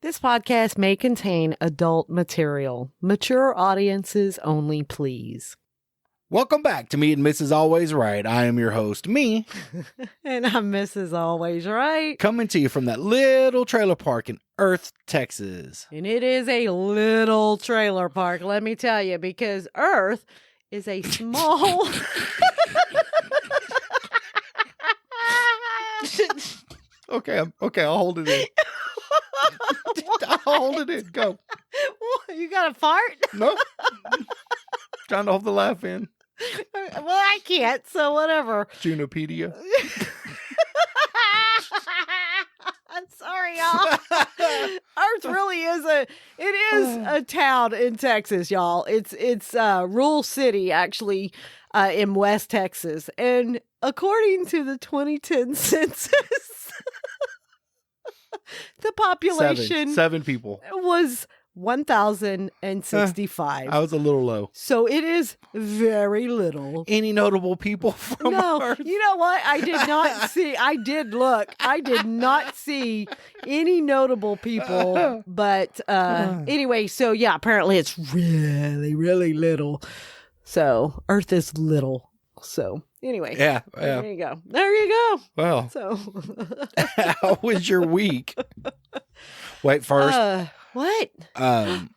This podcast may contain adult material. Mature audiences only, please. Welcome back to Me and Mrs. Always Right. I am your host, me. And I'm Mrs. Always Right. Coming to you from that little trailer park in Earth, Texas. And it is a little trailer park, let me tell you, because Earth is a small... Okay, I'll hold it in. I'll hold it in. Go. You got a fart? Nope. Trying to hold the laugh in. Well, I can't, so whatever. Junopedia. I'm sorry, y'all. Earth really is a town in Texas, y'all. It's rural city, actually, in West Texas. And according to the 2010 census, the population Seven people. was 1,065. I was a little low. So it is very little. Any notable people from Earth? You know what? I did not see. I did look. I did not see any notable people. But anyway, so yeah, apparently it's really, really little. So Earth is little. So anyway. Yeah. There you go. There you go. Well, So how was your week? Wait, first. What?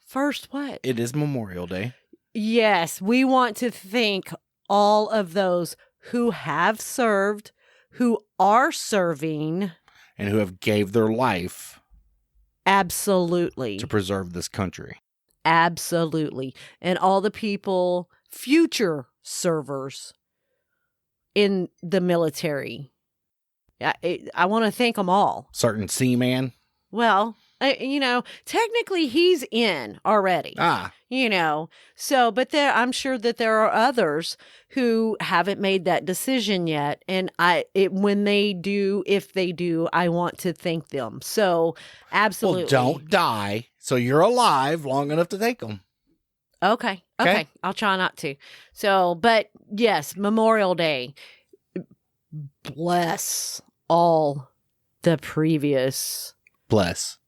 First what? It is Memorial Day. Yes, we want to thank all of those who have served, who are serving. And who have gave their life. Absolutely. To preserve this country. Absolutely. And all the people, future servers in the military. I want to thank them all. Certain seaman. Well, technically he's in already. So, but I'm sure that there are others who haven't made that decision yet. And when they do, if they do, I want to thank them. So absolutely. Well, don't die. So you're alive long enough to thank them. Okay. I'll try not to. So, but yes, Memorial Day. Bless all the previous. Bless.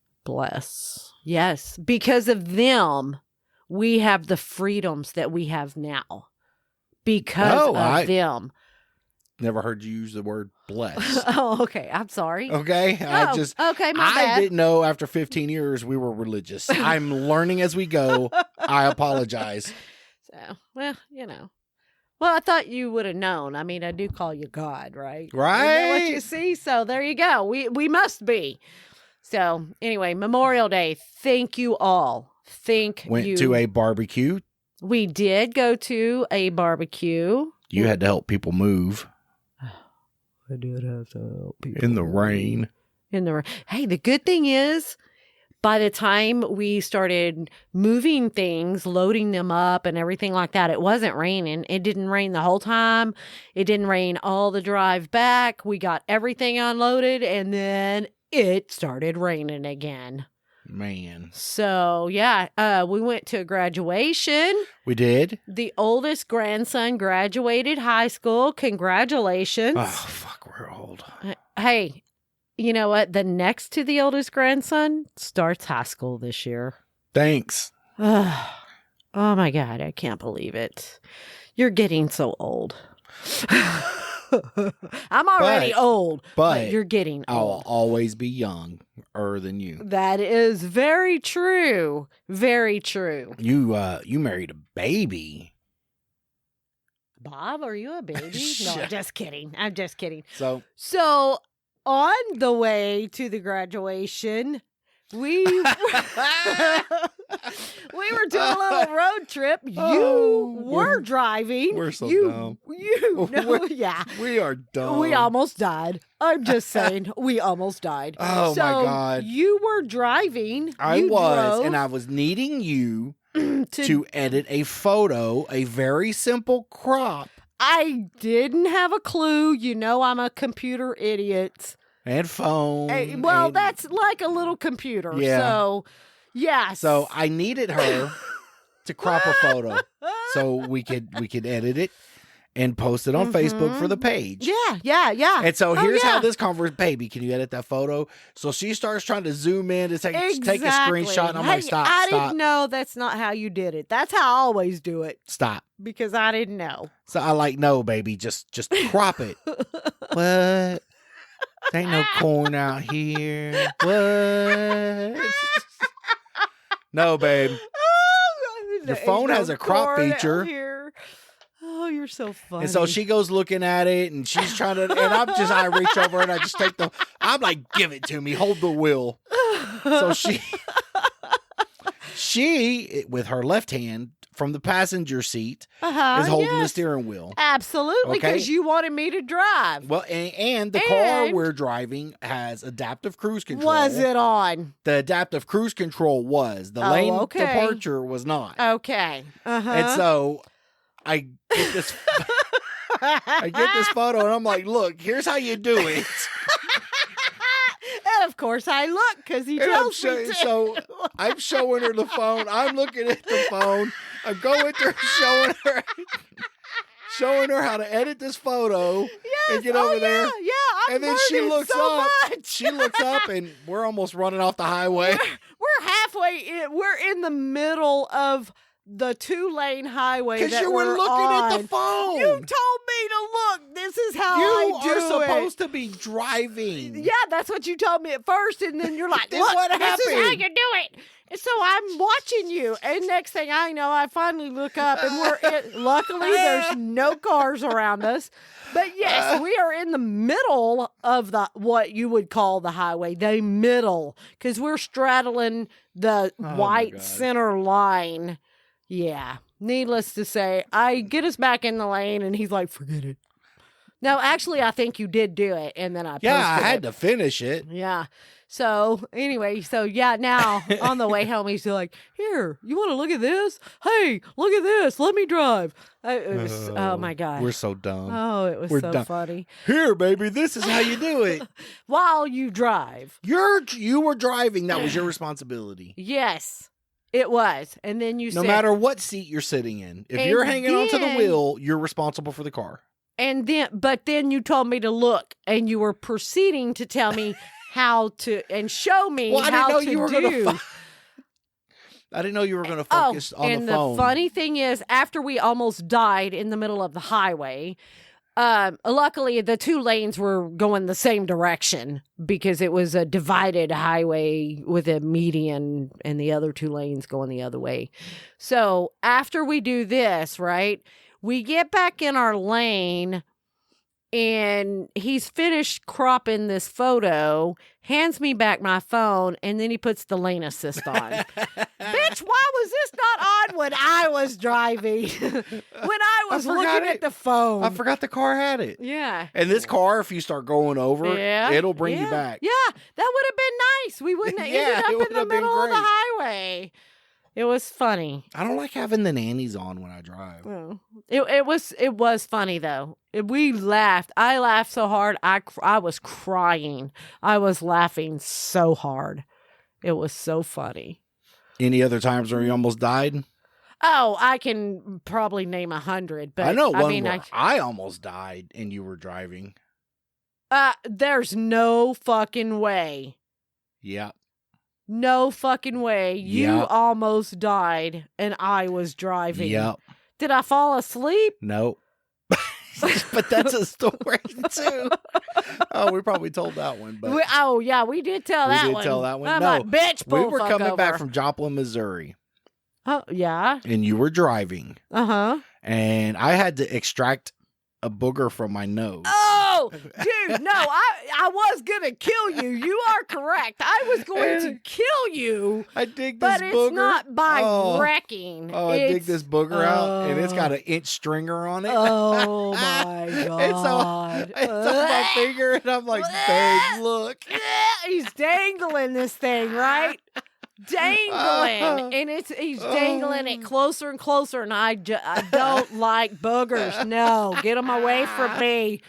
Yes. Because of them, we have the freedoms that we have now. Because of them. Never heard you use the word bless. Oh, okay. I'm sorry. Okay. Okay, my bad. I didn't know after 15 years we were religious. I'm learning as we go. I apologize. So, well, Well, I thought you would have known. I mean, I do call you God, right? Right. You know what you see? So there you go. We must be. So anyway, Memorial Day. Thank you all. Went to a barbecue. We did go to a barbecue. You had to help people move. I did have to help people. In the rain. Hey, the good thing is, by the time we started moving things, loading them up and everything like that, it wasn't raining. It didn't rain the whole time. It didn't rain all the drive back. We got everything unloaded and then it started raining again. Man. So, yeah, we went to a graduation. We did? The oldest grandson graduated high school. Congratulations. Oh, fuck, we're old. Hey, you know what? The next to the oldest grandson starts high school this year. Thanks. Oh my God, I can't believe it. You're getting so old. I'm already old, but you're getting old. I'll always be younger than you. That is very true. Very true. You married a baby. Bob, are you a baby? No, I'm just kidding. So on the way to the graduation, we were doing a little road trip. You were driving. We're so dumb. Yeah. We are dumb. We almost died. I'm just saying, we almost died. Oh, so my God. You were driving. I was, and I was needing you to edit a photo, a very simple crop. I didn't have a clue. You know I'm a computer idiot. And phone. That's like a little computer. Yeah. So, yes. So I needed her to crop a photo so we could edit it. and post it on Facebook for the page. Yeah. And so here's how this conversation, baby, can you edit that photo? So she starts trying to zoom in to take a screenshot. And I'm like, stop. I didn't know that's not how you did it. That's how I always do it. Stop. Because I didn't know. So I like, no, baby, just crop it. What? There ain't no corn out here. What? No, babe. Your phone has a crop feature. Oh, you're so funny. And so she goes looking at it, and she's trying to, and I reach over and I just take I'm like, give it to me, hold the wheel. So she, with her left hand from the passenger seat, is holding the steering wheel. Absolutely, because you wanted me to drive. Well, and the car we're driving has adaptive cruise control. Was it on? The adaptive cruise control was. The lane departure was not. Okay. And so I get this photo, and I'm like, look, here's how you do it. And of course I look, because he tells me to. So I'm showing her the phone. I'm looking at the phone. I'm going through showing her how to edit this photo and get over there. Yeah, and then she looks up. She looks up, and we're almost running off the highway. We're halfway in. We're in the middle of the 2-lane highway. Because you were looking at the phone. You told me to look. This is how I do it. You are supposed to be driving. Yeah, that's what you told me at first, and then you're like, then look, what this happened? is how you do it. And so I'm watching you, and next thing I know, I finally look up, and luckily there's no cars around us. But yes, we are in the middle of what you would call the highway, the middle, because we're straddling the white center line. Yeah. Needless to say, I get us back in the lane, and he's like, forget it. No, actually, I think you did do it, and then I posted I had to finish it. Yeah. So, anyway, now, on the way home, he's like, here, you want to look at this? Hey, look at this. Let me drive. It was, oh, my God. We're so dumb. Oh, it was so funny. Here, baby, this is how you do it. While you drive. You were driving. That was your responsibility. Yes. It was. And then you said... No matter what seat you're sitting in, if you're hanging onto the wheel, you're responsible for the car. But then you told me to look, and you were proceeding to tell me how to, and show me how to do. I didn't know you were going to focus on the phone. And the funny thing is, after we almost died in the middle of the highway, luckily the 2 lanes were going the same direction because it was a divided highway with a median and the other 2 lanes going the other way. So after we do this, right, we get back in our lane, and he's finished cropping this photo, hands me back my phone, and then he puts the lane assist on. Bitch, why was this not on when I was driving? When I was looking at the phone. I forgot the car had it. Yeah. And this car, if you start going over, it'll bring you back. Yeah, that would have been nice. We wouldn't have ended up in the middle of the highway. It was funny. I don't like having the nannies on when I drive. Oh. It was funny though. We laughed. I laughed so hard. I was crying. I was laughing so hard. It was so funny. Any other times where you almost died? Oh, I can probably name 100. But I know one where I almost died and you were driving. There's no fucking way. Yep. No fucking way. You almost died and I was driving. Yep. Did I fall asleep? Nope. But that's a story too. Oh, we probably told that one. But we did tell that one. We did tell that one. I'm like, bitch, we were coming back from Joplin, Missouri. Oh, yeah. And you were driving. Uh-huh. And I had to extract a booger from my nose. Oh, dude, no, I was going to kill you. You are correct. I was going to kill you. I dig this booger. But it's not by wrecking. Oh, I dig this booger out, and it's got an inch stringer on it. Oh, my God. It's on my finger, and I'm like, babe, look. He's dangling this thing, right? Dangling, and he's dangling it closer and closer, and I don't like boogers. No, get them away from me.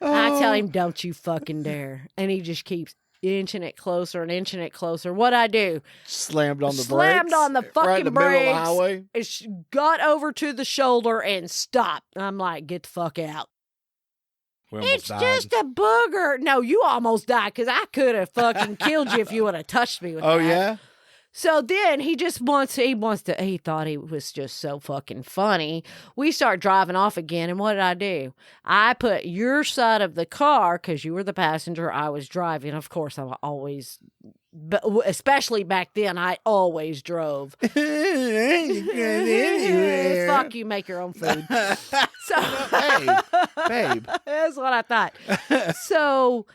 I tell him, don't you fucking dare, and he just keeps inching it closer and inching it closer. What'd I do? Slammed on the Slammed brakes. on the fucking right in the middle of the brakes. highway. It got over to the shoulder and stopped. I'm like, get the fuck out. We almost It's died. just a booger. No, you almost died because I could have fucking killed you if you would have touched me with Oh, that. yeah? So then he thought he was just so fucking funny. We start driving off again. And what did I do? I put your side of the car because you were the passenger. I was driving. Of course, I'm always, but especially back then, I always drove. Fuck you, make your own food. So, Hey, babe. that's what I thought. So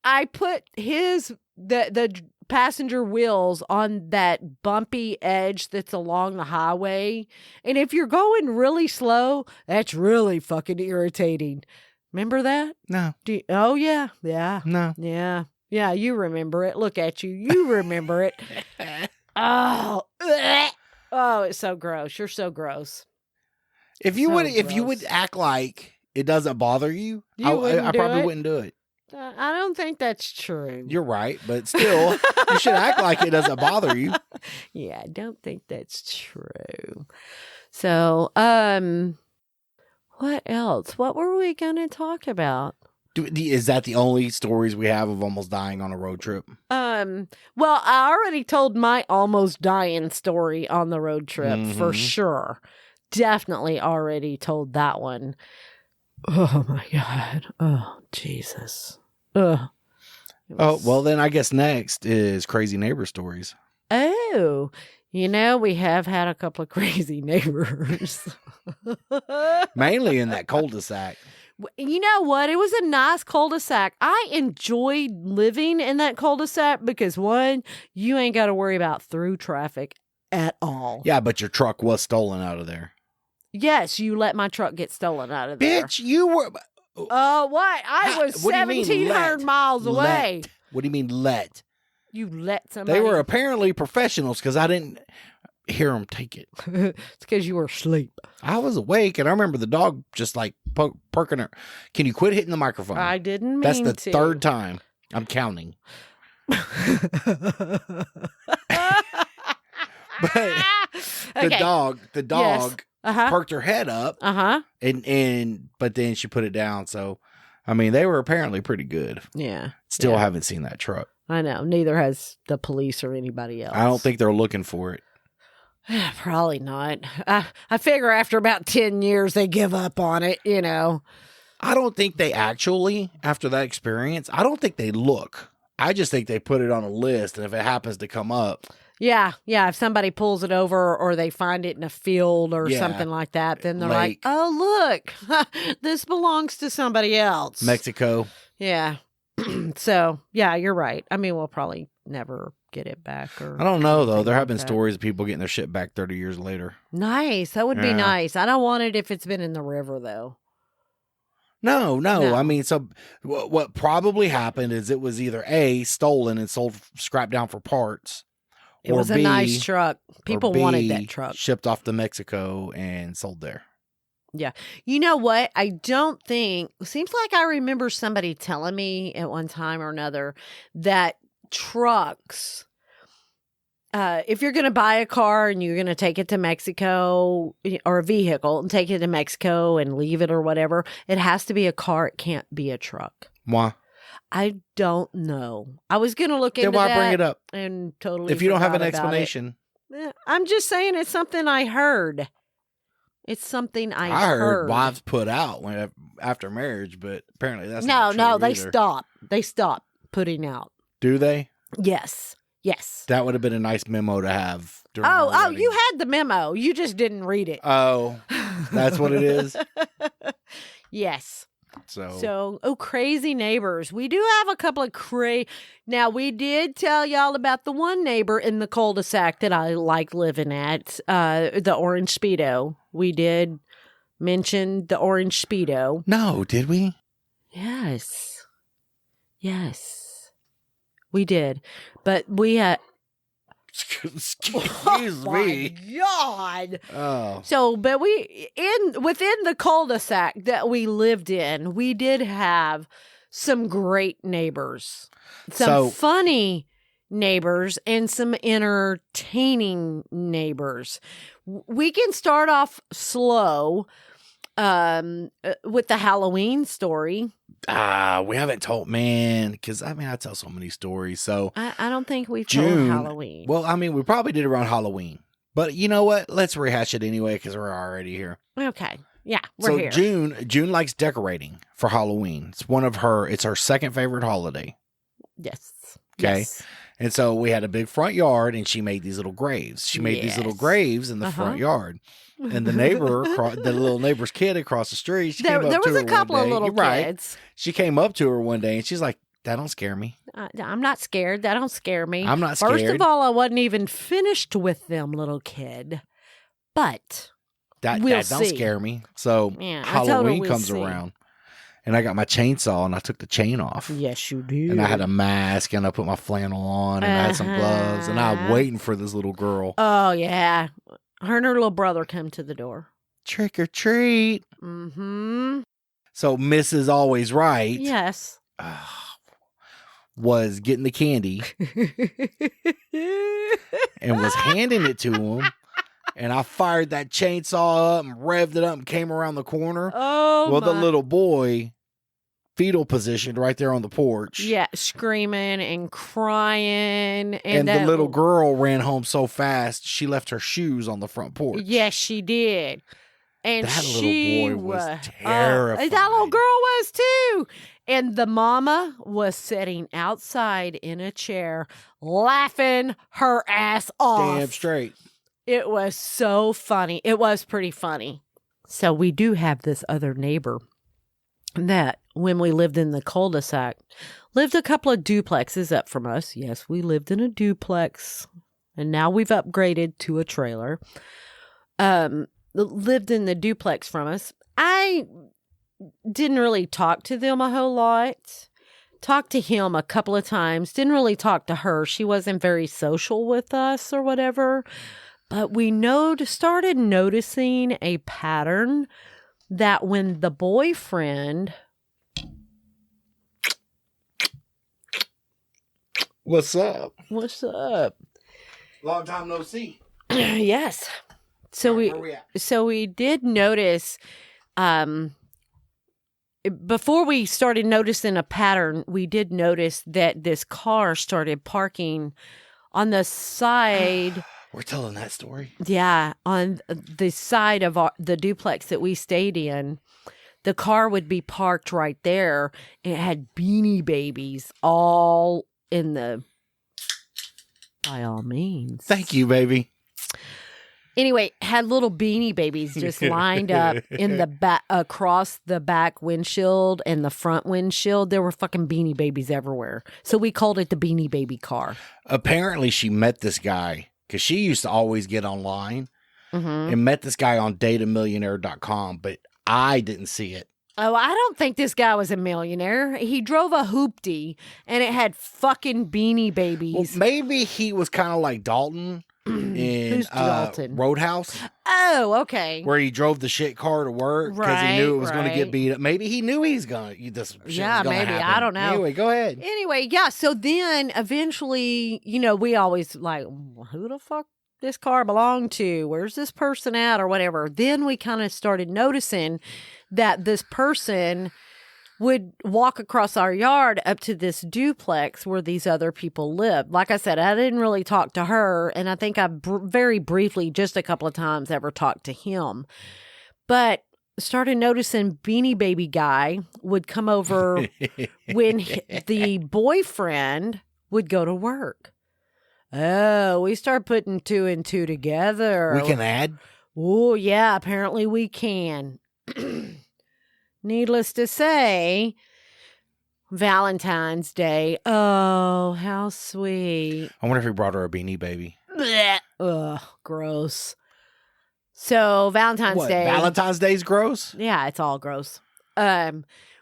I put the passenger wheels on that bumpy edge that's along the highway. And if you're going really slow, that's really fucking irritating. Remember that? No, Oh, yeah. Yeah. no. Yeah. Yeah. You remember it. Look at you. You remember it. Oh, ugh. Oh, it's so gross. You're so gross. If you So would gross. act like it doesn't bother you, You wouldn't I do probably it? wouldn't do it. I don't think that's true. You're right, but still, you should act like it doesn't bother you. Yeah, I don't think that's true. So, what else? What were we going to talk about? Is that the only stories we have of almost dying on a road trip? Well, I already told my almost dying story on the road trip for Mhm. sure. Definitely already told that one. Oh my God. Oh, Jesus. Ugh. It Oh, was- well, then I guess next is crazy neighbor stories. Oh, we have had a couple of crazy neighbors. Mainly in that cul-de-sac. You know what? It was a nice cul-de-sac. I enjoyed living in that cul-de-sac because, one, you ain't got to worry about through traffic at all. Yeah, but your truck was stolen out of there. Yes, you let my truck get stolen out of there. Bitch, you were... Oh, what? I How- was what do you mean 1,700 let? miles away. Let. What do you mean let? You let somebody. They were apparently professionals because I didn't hear them take it. It's because you were asleep. I was awake and I remember the dog just like perking her. Can you quit hitting the microphone? I didn't mean That's the to. third time. I'm counting. But the dog Uh-huh. perked her head up Uh-huh. but then she put it down. So, I mean, they were apparently pretty good. Yeah. Still Yeah. haven't seen that truck. I know. Neither has the police or anybody else. I don't think they're looking for it. Probably not. I figure after about 10 years, they give up on it, I don't think they actually, after that experience, I don't think they look. I just think they put it on a list, and if it happens to come up, Yeah. If somebody pulls it over or they find it in a field or Yeah. something like that, then they're Lake. like, oh, look, this belongs to somebody else. Mexico. Yeah. So, yeah, you're right. I mean, we'll probably never get it back. Or I don't know, though. anything There have like been that. stories of people getting their shit back 30 years later. Nice. That would be Yeah. nice. I don't want it if it's been in the river, though. No. No. I mean, so what probably happened is it was either A, stolen and sold, scrapped down for parts. It or was a B, nice truck. or People B, wanted that truck. Shipped off to Mexico and sold there. You know what? I don't think, seems like I remember somebody telling me at one time or another that trucks, if you're going to buy a car and you're going to take it to Mexico or a vehicle and take it to Mexico and leave it or whatever, it has to be a car. It can't be a truck. Why? I don't know. I was going to look into Then why that bring it up? and totally If you don't have an forgot about it. explanation. I'm just saying it's something I heard. It's something I heard wives put out after marriage, but apparently that's No, not true they either. stop. They stop putting out. Do they? Yes. That would have been a nice memo to have. During our Oh, wedding. you had the memo. You just didn't read it. Oh, that's what it is? Yes. So, Crazy neighbors. We do have a couple of Now, we did tell y'all about the one neighbor in the cul-de-sac that I like living at, the Orange Speedo. We did mention the Orange Speedo. no, did we? Yes. We did. But we had... Excuse me. God. Oh, So, but within the cul-de-sac that we lived in, we did have some great neighbors, some So- funny neighbors, and some entertaining neighbors. We can start off slow with the Halloween story. We haven't told, man, because I tell so many stories. So I don't think we've told June. Halloween. Well, we probably did around Halloween, but you know what? Let's rehash it anyway because we're already here. Okay. Yeah, we're here. June likes decorating for Halloween. It's her second favorite holiday. Yes. Okay. Yes. And so we had a big front yard, and she made these little graves. She made these little Yes. graves in the front yard. And the neighbor, the little neighbor's kid across the street, she came up there to was her a couple one of day. little You're right. kids. She came up to her one day, and she's like, "That don't scare me. I'm not scared. That don't scare me. I'm not scared. First of all, I wasn't even finished with them, little kid. But that we'll don't see. scare me." So Yeah, I told her Halloween we'll comes see. around, and I got my chainsaw, and I took the chain off. Yes, you do. And I had a mask, and I put my flannel on, and I had some gloves, and I was waiting for this little girl. Oh yeah, her and her little brother come to the door. Trick or treat. Mm-hmm. So Mrs. Always Right Yes. was getting the candy and was handing it to him. And I fired that chainsaw up and revved it up and came around the corner. Oh, Well, the my. little boy, fetal positioned right there on the porch. Yeah, screaming and crying, And the that little girl ran home so fast, she left her shoes on the front porch. Yes, she did. And That little she boy was That terrified. little girl was too. And the mama was sitting outside in a chair, laughing her ass off. Damn straight. It was so funny. It was pretty funny. So we do have this other neighbor that when we lived in the cul-de-sac, lived a couple of duplexes up from us. Yes, we lived in a duplex, and now we've upgraded to a trailer. Lived in the duplex from us. I didn't really talk to them a whole lot. Talked to him a couple of times. Didn't really talk to her. She wasn't very social with us or whatever. But we started noticing a pattern that when the boyfriend... What's up? What's up? Long time no see. Yes. So Where we at? we did notice, before we started noticing a pattern, we did notice that this car started parking on the side. We're telling that story. Yeah, on the side of the duplex that we stayed in. The car would be parked right there. It had Beanie Babies all in the, by all means. Thank you, baby. Anyway, had little Beanie Babies just lined up in the back, across the back windshield and the front windshield. There were fucking Beanie Babies everywhere. So we called it the Beanie Baby car. Apparently, she met this guy because she used to always get online and met this guy on dateamillionaire.com, but I didn't see it. Oh, I don't think this guy was a millionaire. He drove a hoopty and it had fucking Beanie Well, Babies. maybe he was kind of like Dalton in Who's Dalton? Roadhouse, Oh, okay. where he drove the shit car to work because he knew it was going to get Right. beat up. Maybe he knew he's going to. This shit Yeah, was gonna maybe. I happen. don't know. Anyway, go ahead. Anyway, yeah. So then eventually, we always like, who the fuck this car belonged to? Where's this person at or whatever? Then we kind of started noticing that this person would walk across our yard up to this duplex where these other people lived. Like I said, I didn't really talk to her. And I think I very briefly, just a couple of times, ever talked to him. But started noticing Beanie Baby guy would come over when the boyfriend would go to work. Oh, we start putting two and two together. We can add. Oh, yeah, apparently we can. Needless to say, Valentine's Day. Oh, how sweet. I wonder if he brought her a Beanie Baby. Blech. Ugh, gross. So, Valentine's What? Day. Valentine's Day's gross? Yeah, it's all gross.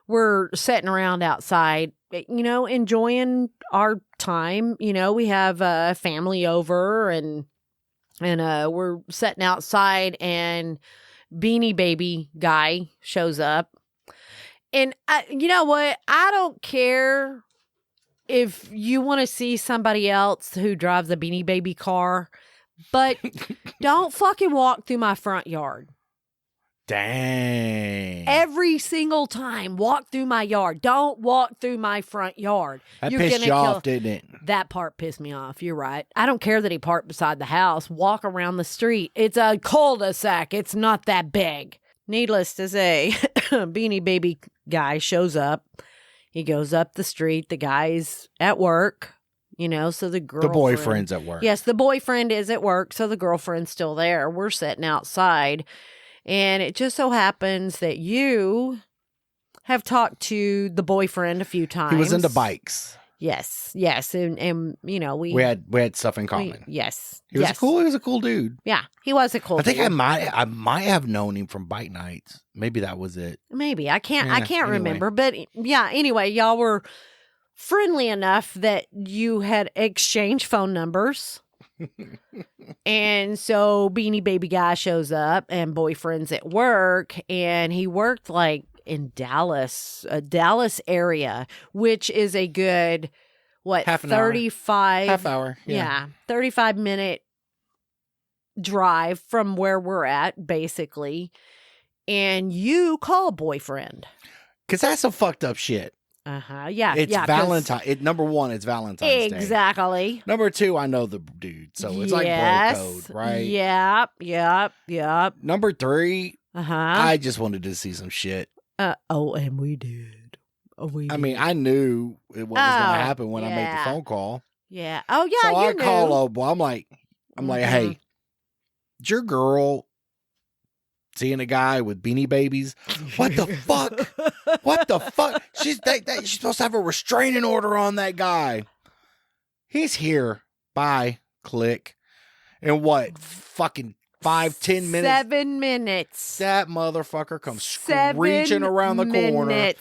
We're sitting around outside, enjoying our time. We have a family over and we're sitting outside and Beanie Baby guy shows up And you know what? I don't care if you want to see somebody else who drives a Beanie Baby car, but don't fucking walk through my front yard. Dang. Every single time, walk through my yard. Don't walk through my front yard. That You're pissed gonna you off, kill- didn't it? That part pissed me off. You're right. I don't care that he parked beside the house. Walk around the street. It's a cul-de-sac. It's not that big. Needless to say, Beanie Baby guy shows up. He goes up the street. The guy's at work, you know, so the girlfriend. The boyfriend's at work. Yes, the boyfriend is at work, so the girlfriend's still there. We're sitting outside, and it just so happens that you have talked to the boyfriend a few times. He was into bikes. Yes, and you know we had stuff in common. Yes, He was yes. He was a cool dude. Yeah, he was a cool. I think dude. I might have known him from bike nights. Maybe that was it. Maybe I can't Anyway. remember, but yeah. Anyway, y'all were friendly enough that you had exchanged phone numbers. And so Beanie Baby guy shows up and boyfriend's at work, and he worked like in Dallas, a Dallas area, which is a good, Half an hour. 35 Half hour. yeah, 35-minute drive from where we're at, basically. And you call boyfriend. Because that's some fucked up shit. Yeah. It's 'cause- Valentine. Number one, it's Valentine's Day. Exactly. Number two, I know the dude. So it's like bro code, right? Yep. Number three, Uh-huh. I just wanted to see some shit. And we did. I mean, I knew what was going to happen when I made the phone call. Yeah. Oh, yeah, So I you knew. call old boy. I'm like, hey, is your girl seeing a guy with Beanie Babies? What the fuck? What the fuck? She's supposed to have a restraining order on that guy. He's here. Bye. Click. And what? Fucking 5-10 minutes. 7 minutes. That motherfucker comes screeching around the corner.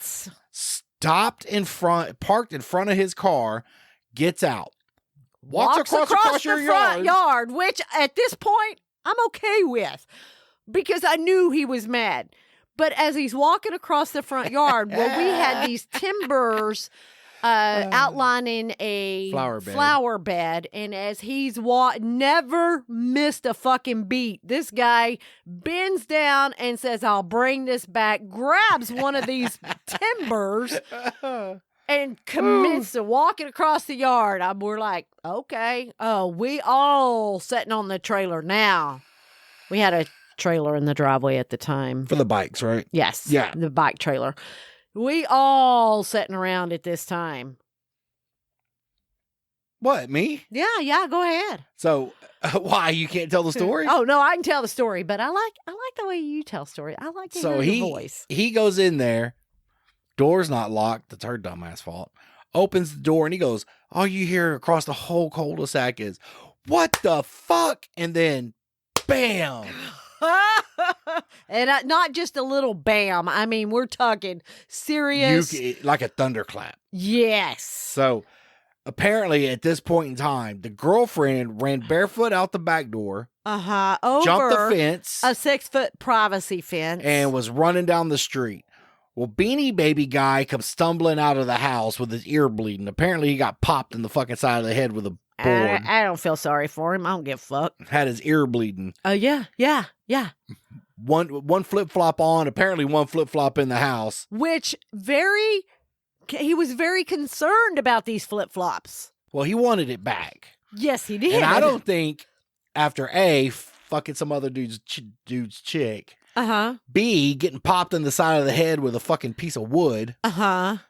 Stopped in front, parked in front of his car, gets out. Walks across your front yard, which at this point I'm okay with because I knew he was mad. But as he's walking across the front yard, where we had these timbers outlining a flower bed, and as he's never missed a fucking beat. This guy bends down and says, "I'll bring this back," grabs one of these timbers and commits to walking across the yard. We're like, okay. Oh, we all sitting on the trailer now. We had a trailer in the driveway at the time. For the bikes, right? Yes. Yeah. The bike trailer. We all sitting around at this time. What, me? Yeah, go ahead. So, why? You can't tell the story? Oh, no, I can tell the story, but I like the way you tell story. I like to hear your voice. He goes in there, door's not locked, that's her dumbass fault, opens the door, and he goes, all you hear across the whole cul-de-sac is, what the fuck? And then, bam! And not just a little bam. I mean, we're talking serious. Like a thunderclap. Yes. So, apparently, at this point in time, the girlfriend ran barefoot out the back door. Over jumped the fence. A 6-foot privacy fence. And was running down the street. Well, Beanie Baby guy comes stumbling out of the house with his ear bleeding. Apparently, he got popped in the fucking side of the head with a board. I don't feel sorry for him. I don't give a fuck. Had his ear bleeding. Yeah. One flip-flop on, apparently one flip-flop in the house. Which he was very concerned about these flip-flops. Well, he wanted it back. Yes, he did. And I don't think after A, fucking some other dude's chick. B, getting popped in the side of the head with a fucking piece of wood. And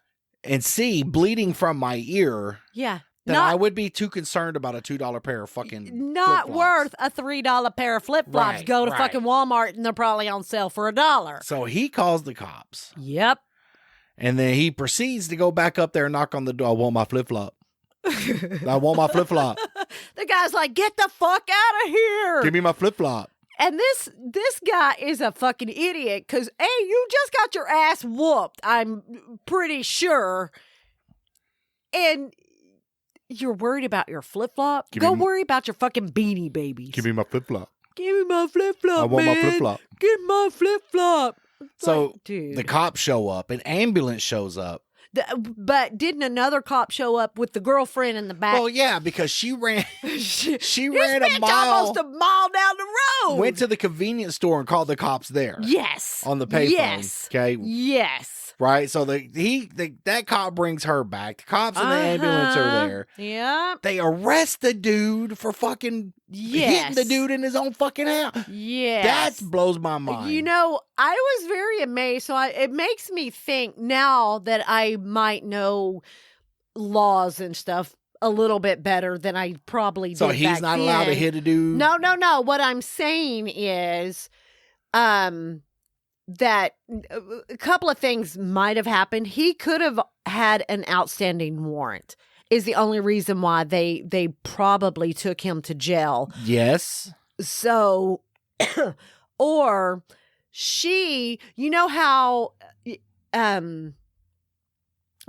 C, bleeding from my ear. Yeah. I would be too concerned about a $2 pair of fucking not flip-flops. worth a $3 pair of flip-flops. Right, Go to fucking Walmart and they're probably on sale for $1. So he calls the cops. Yep. And then he proceeds to go back up there and knock on the door. I want my flip-flop. I want my flip-flop. The guy's like, get the fuck out of here. Give me my flip-flop. And this guy is a fucking idiot because, hey, you just got your ass whooped, I'm pretty sure. And you're worried about your flip-flop? Go worry about your fucking Beanie Babies. Give me my flip-flop. Give me my flip-flop, I want man. my flip-flop. Give me my flip-flop. So Like, dude. the cops show up, an ambulance shows up. But didn't another cop show up with the girlfriend in the back? Well, yeah, because she ran She ran a mile, almost a mile down the road. went to the convenience store and called the cops there. Yes. On the payphone. Yes. Okay. Yes. Right. So that cop brings her back. The cops and the ambulance are there. Yeah. They arrest the dude for fucking hitting the dude in his own fucking house. Yes. That blows my mind. You know, I was very amazed. So it makes me think now that I might know laws and stuff a little bit better than I probably did. So he's back not allowed to then. hit a dude? No. What I'm saying is, that a couple of things might have happened. He could have had an outstanding warrant. Is the only reason why they probably took him to jail. Yes. So, or she, you know how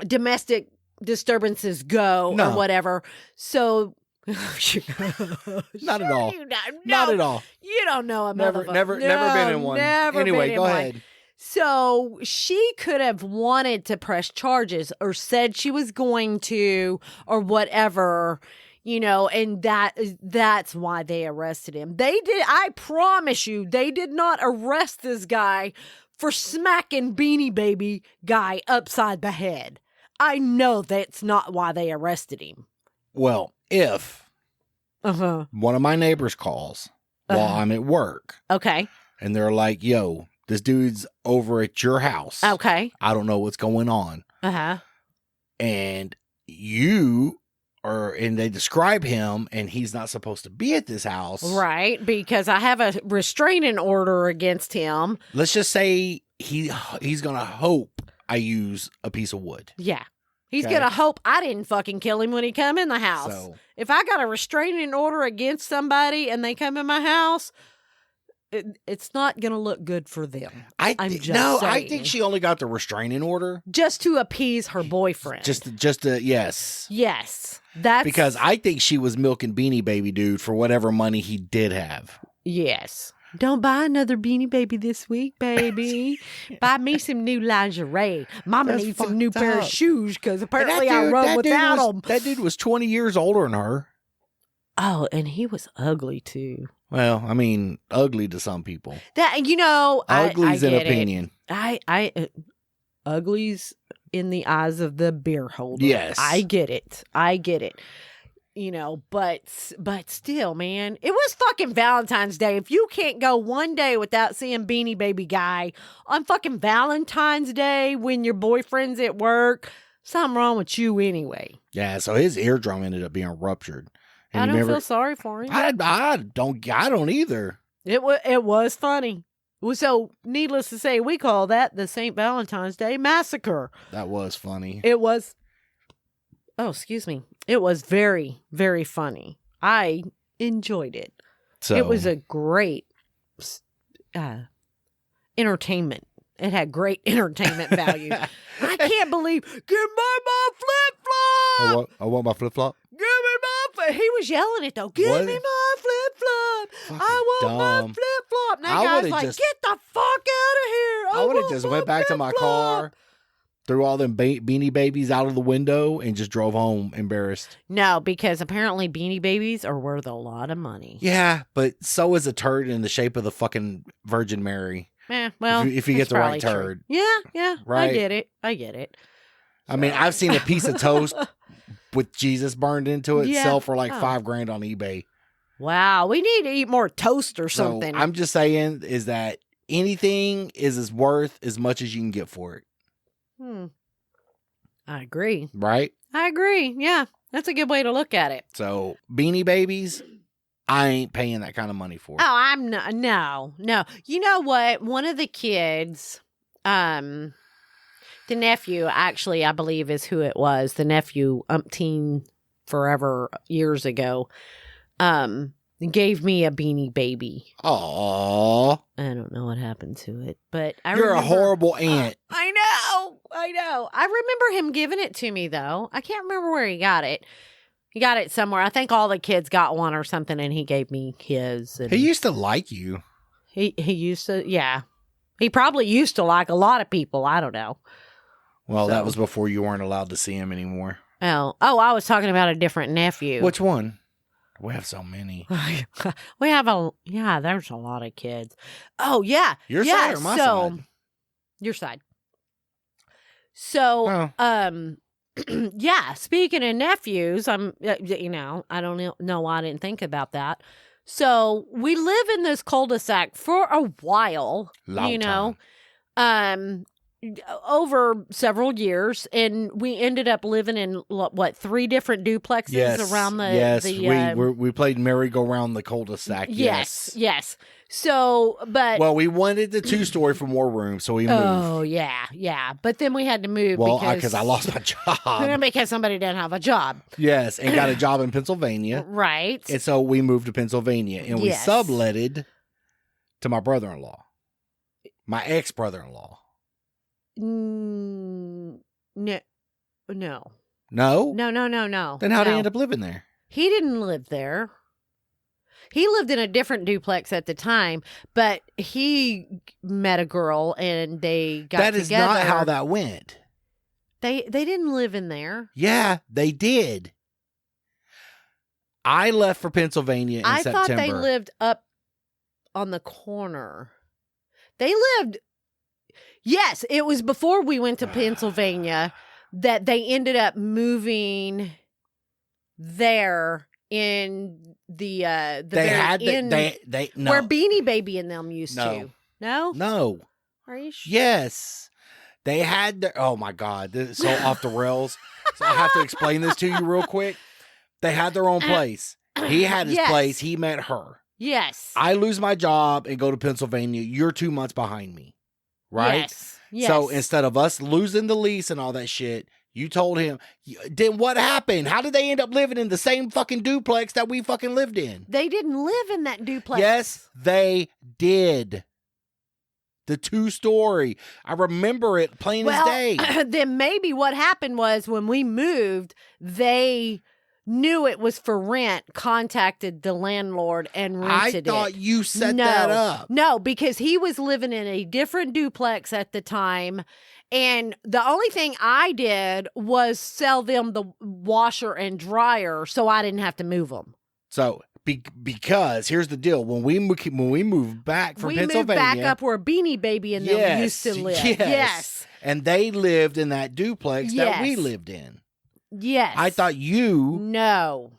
domestic disturbances go No. or whatever. So, Not at all. You don't know. Not at all. You don't know a Never motherfucker. been in one. Never Anyway, been in go one. ahead. So she could have wanted to press charges or said she was going to or whatever, you know, and that's why they arrested him. They did. I promise you, they did not arrest this guy for smacking Beanie Baby guy upside the head. I know that's not why they arrested him. Well, if one of my neighbors calls while I'm at work Okay. and they're like, yo, this dude's over at your house. Okay. I don't know what's going on. And they describe him and he's not supposed to be at this house. Right. Because I have a restraining order against him. Let's just say he's going to hope I use a piece of wood. Yeah. He's Okay. going to hope I didn't fucking kill him when he come in the house. So, If I got a restraining order against somebody and they come in my house, it's not going to look good for them. I saying. think she only got the restraining order. Just to appease her boyfriend. Just to, yes. Yes. That's Because I think she was milking Beanie Baby dude for whatever money he did have. Yes. Don't buy another Beanie Baby this week, baby. Buy me some new lingerie. Mama That's needs some new fucked pair of up. shoes because And apparently I run without them. That dude was 20 years older than her. Oh, and he was ugly too. Well, I mean, ugly to some people. That, you know, Ugly's I an get it. opinion. Ugly's in the eyes of the beer holder. Yes. I get it. You know, but still, man, it was fucking Valentine's Day. If you can't go one day without seeing Beanie Baby guy on fucking Valentine's Day when your boyfriend's at work, something wrong with you anyway. Yeah, so his eardrum ended up being ruptured. And I you don't remember- feel sorry for him. I don't either. It was funny. So, needless to say, we call that the St. Valentine's Day Massacre. That was funny. It was, excuse me. It was very, very funny. I enjoyed it. So It was a great entertainment. It had great entertainment value. I can't believe, give me my flip-flop! I want my flip flop. Give me my He was yelling it, though. Give What? me my flip-flop! Fucking I want my dumb. flip-flop! Now, I guy's would've like, just- get the fuck out of here! I would have want just my went back to my flip-flop!" car, threw all them Beanie Babies out of the window, and just drove home embarrassed. No, because apparently Beanie Babies are worth a lot of money. Yeah, but so is a turd in the shape of the fucking Virgin Mary. Well, if you that's get the right probably true. turd. Yeah, Right. I get it. I mean, I've seen a piece of toast with Jesus burned into it Yeah. sell for like Oh. $5,000 on eBay. Wow, we need to eat more toast or something. So I'm just saying is that anything is worth as much as you can get for it, I agree. right? I agree. Yeah, that's a good way to look at it. So Beanie Babies, I ain't paying that kind of money for. Oh, I'm not. No. You know what? One of the kids, the nephew, actually, I believe is who it was. The nephew, umpteen forever years ago, gave me a Beanie Baby. Aw, I don't know what happened to it, but you're a horrible aunt. I know. I remember him giving it to me, though. I can't remember where he got it. He got it somewhere. I think all the kids got one or something, and he gave me his. And He used to like you. He used to, yeah. He probably used to like a lot of people. I don't know. Well, So- that was before you weren't allowed to see him anymore. Oh, I was talking about a different nephew. Which one? We have so many. We have there's a lot of kids. Oh, yeah. Your yeah, side or my so, side? Your side. So, yeah, speaking of nephews, I don't know why I didn't think about that. So, we live in this cul-de-sac for a while, Long time. over several years, and we ended up living in 3 different duplexes around the yes. the, we played merry-go-round the cul-de-sac. yes. So, but Well, we wanted the 2-story for more room, so we moved. oh yeah, but then we had to move Well, because because I lost my job. because somebody didn't have a job, Yes, and got a job in Pennsylvania. right? And so we moved to Pennsylvania, and we Yes. subletted to my brother-in-law, my ex-brother-in-law. No. No? No. Then how'd he No. end up living there? He didn't live there. He lived in a different duplex at the time, but he met a girl and they got That together. is not how that went. They didn't live in there. Yeah, they did. I left for Pennsylvania in I September. thought they lived up on the corner. They lived. Yes, it was before we went to Pennsylvania that they ended up moving there in the They very had end they no. where Beanie Baby and them used No. to. No, No. Are you sure? Yes. They had their, oh my God, this is so off the rails. So I have to explain this to you real quick. They had their own place. He had his Yes. place. He met her. Yes. I lose my job and go to Pennsylvania. You're 2 months behind me. Right? Yes. Yes. So instead of us losing the lease and all that shit, you told him, then what happened? How did they end up living in the same fucking duplex that we fucking lived in? They didn't live in that duplex. Yes, they did. The 2-story. I remember it plain as day. Then maybe what happened was when we moved, they knew it was for rent, contacted the landlord and rented it. I thought you set No. that up. No, because he was living in a different duplex at the time. And the only thing I did was sell them the washer and dryer so I didn't have to move them. So because here's the deal: when we moved back from We moved Pennsylvania, back up where Beanie Baby and them Yes, used to live. yes. and they lived in that duplex that we Yes. lived in. Yes. I thought you. No,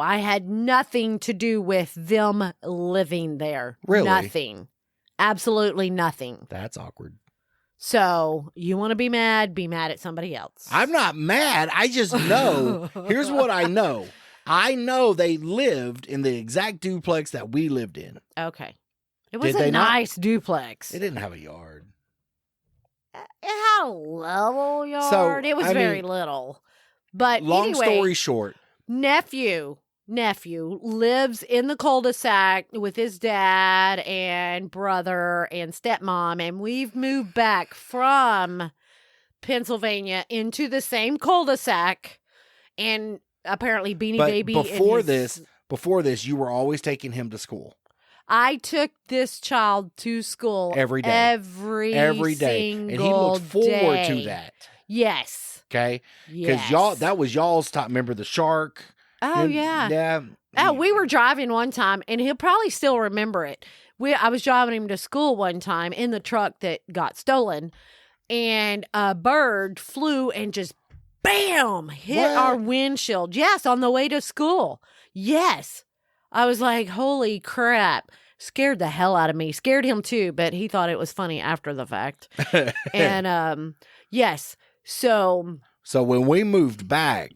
I had nothing to do with them living there. Really? Nothing. Absolutely nothing. That's awkward. So you want to be mad at somebody else. I'm not mad. I just know. Here's what I know. I know they lived in the exact duplex that we lived in. Okay. It was Did a they not? nice duplex. It didn't have a yard. It had a little yard. It was I very mean, little. But Long anyway, story short, nephew lives in the cul-de-sac with his dad and brother and stepmom, and we've moved back from Pennsylvania into the same cul-de-sac, and apparently Beanie but Baby before and before this, you were always taking him to school. I took this child to school Every day. every day, and he looked forward to that. Yes. Okay, because Yes. that was y'all's time. Remember the shark? Oh yeah. Yeah. Oh, we were driving one time, and he'll probably still remember it. I was driving him to school one time in the truck that got stolen, and a bird flew and just bam hit What? our windshield. Yes, on the way to school. Yes, I was like, "Holy crap!" Scared the hell out of me. Scared him too, but he thought it was funny after the fact. And yes, so So when we moved back,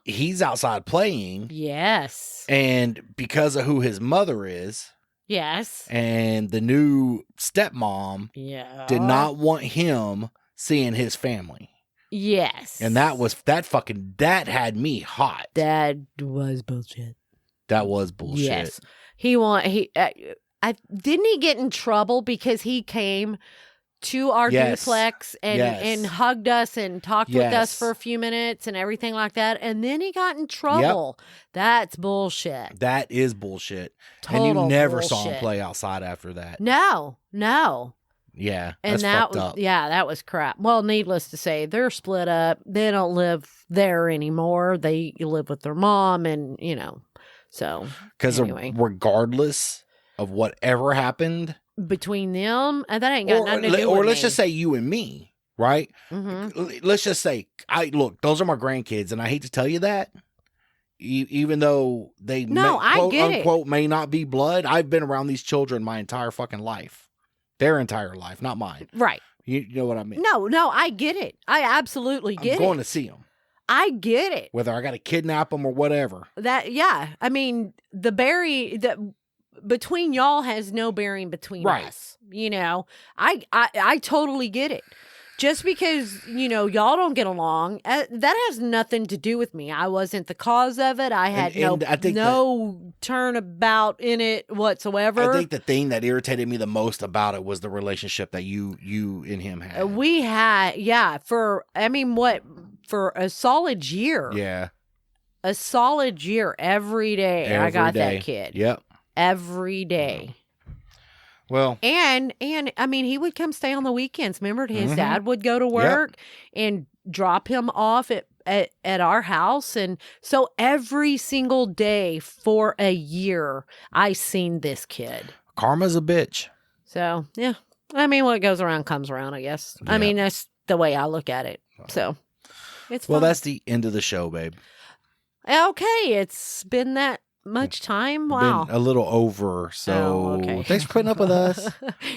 he's outside playing, yes, and because of who his mother is, yes, and the new stepmom yeah, did not want him seeing his family. Yes. And that had me hot. That was bullshit. That was bullshit. Yes. Didn't he get in trouble because he came to our Yes. duplex and hugged us and talked with us Yes. for a few minutes and everything like that, and then he got in trouble. That's bullshit. That is bullshit. Total and you never saw him bullshit. play outside after that. No. Yeah, And that's that fucked was, up. yeah, that was crap. Well, needless to say, they're split up. They don't live there anymore. They live with their mom, and so Because anyway. regardless of whatever happened, between them, and that ain't got nothing to do with or me. let's just say you and me, right? Mhm. Let's just say, look, those are my grandkids, and I hate to tell you that, even though they I get it. unquote may not be blood, I've been around these children my entire fucking life, their entire life, not mine. Right. You know what I mean? No, I get it. I absolutely get I'm going it. to see them, I get it. whether I got to kidnap them or whatever. Yeah. I mean, between y'all has no bearing between Right. us. I totally get it. Just because, y'all don't get along, that has nothing to do with me. I wasn't the cause of it. I had And I think no turnabout in it whatsoever. I think the thing that irritated me the most about it was the relationship that you and him had. We had, for a solid year. Yeah. A solid year every day. I got that kid. Yep. Every day. Well, And I mean, he would come stay on the weekends. Remember, his Mhm. dad would go to work and drop him off at our house. And so every single day for a year, I seen this kid. karma's a bitch. So, yeah. I mean, what goes around comes around, I guess. Yeah. I mean, that's the way I look at it. So, it's Well, fine. that's the end of the show, babe. Okay, it's been that much time. Wow. Been a little over, so Oh, okay. thanks for putting up with us.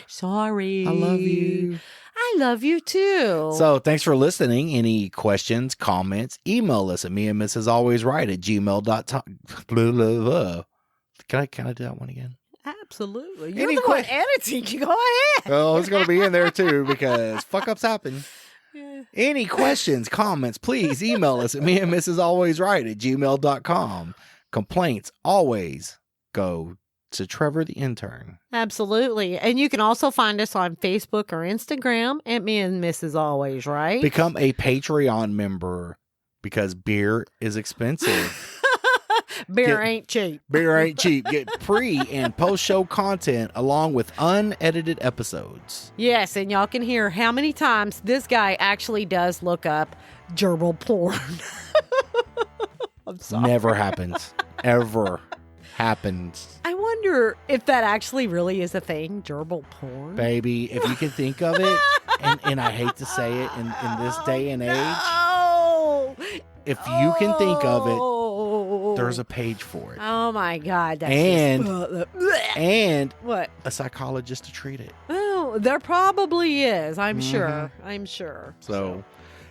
Sorry. I love you. I love you too. So thanks for listening. Any questions, comments, email us at me and Mrs. Always Right at gmail.com. Blah, blah, blah. Can I do that one again? Absolutely. You're Any the one editing. You go ahead. Well, it's going to be in there too because fuck ups happen. Yeah. Any questions, comments, please email us at me and Mrs. Always Right at gmail.com. Complaints always go to Trevor the Intern. Absolutely. And you can also find us on Facebook or Instagram at me and Mrs. Always Right. Become a Patreon member because beer is expensive. Beer ain't cheap. Beer ain't cheap. Get pre and post show content along with unedited episodes. Yes, and y'all can hear how many times this guy actually does look up gerbil porn. I'm sorry. Never happens. Ever happens. I wonder if that actually really is a thing, gerbil porn. Baby, if you can think of it, and I hate to say it in this day and age, No. if you can think of it, there's a page for it. Oh my God. That's And- just, And what? a psychologist to treat it. Oh, there probably is. I'm Mhm. sure. I'm sure. So,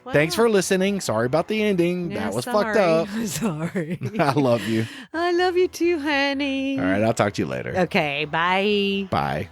Well, thanks for listening. Sorry about the ending. yeah, That was sorry. fucked up. Sorry. I love you. I love you too, honey. All right, I'll talk to you later. Okay. Bye. Bye.